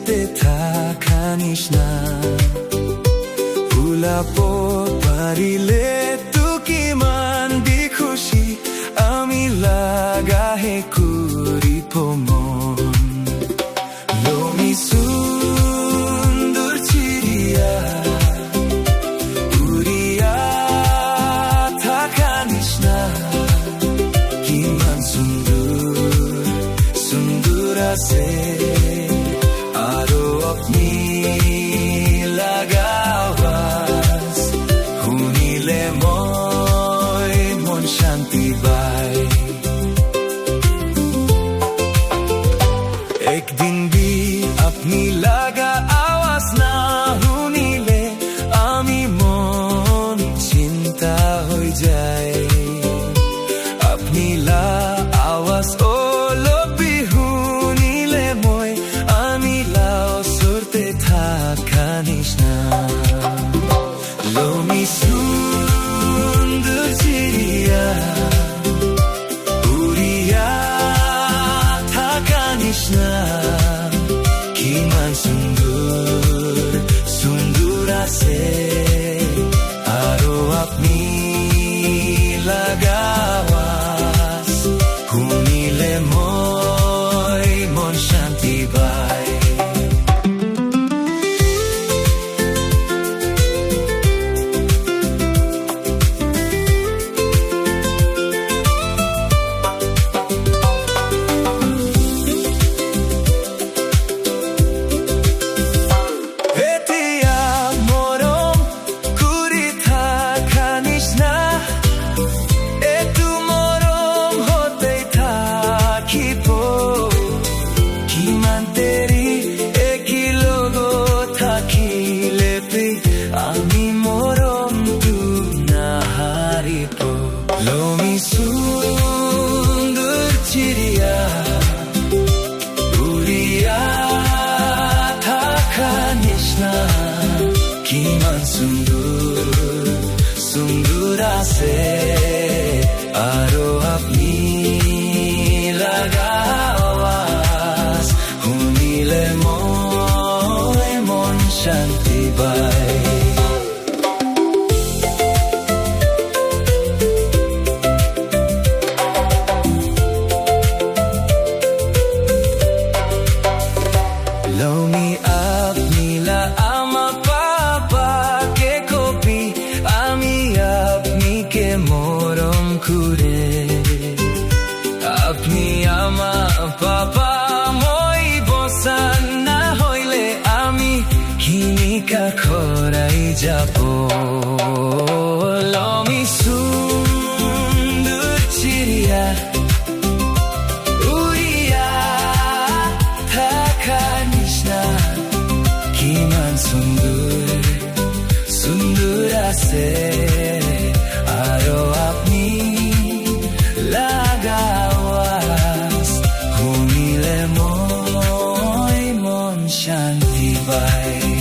ওচৰতে থাকা নিচিনা ওলাব পাৰিলে তো কিমান খুশি আমি লাগাহে কৰিব মন লমি সুন্দৰ চিৰিয়া উৰিয়া থাকা নিচিনা কিমান সুন্দৰ আছে আৰু আপনি লাগা আৱাজ শুনিলে মই মন শান্তি পায় একদিন भी अपनी लगा आवाज ना শুনিলে আমি মন চিন্তা হৈ যায় अपनी ला आवाज অলপি শুনিলে মই আমি লা ওচৰতে থাকা নিচিনা লমি সুন্দৰ চিৰিয়া উৰিয়া থাকা নিচিনা কিমান সুন্দৰ আছে আৰু আপনি লাগা আৱাজ শুনিলে মই মন শান্তি পায় আমি মৰমটো নাহাৰিব লমি সুন্দৰ চিৰিয়া উৰিয়া থাকা নিচিনা কিমান সুন্দৰ আছে আৰু আপনি লাগা আৱাজ শুনিলে মই মন শান্তি পায় Lomi apni la ama papa ke kopi ami apni ke morom kure apni ama papa moi bosan na hoile ami hinika khorai jabo lomi sundur chiriya কিমান সুন্দৰ আছে আৰু আপনি লাগা আৱাজ শুনিলে মই মন শান্তি পায়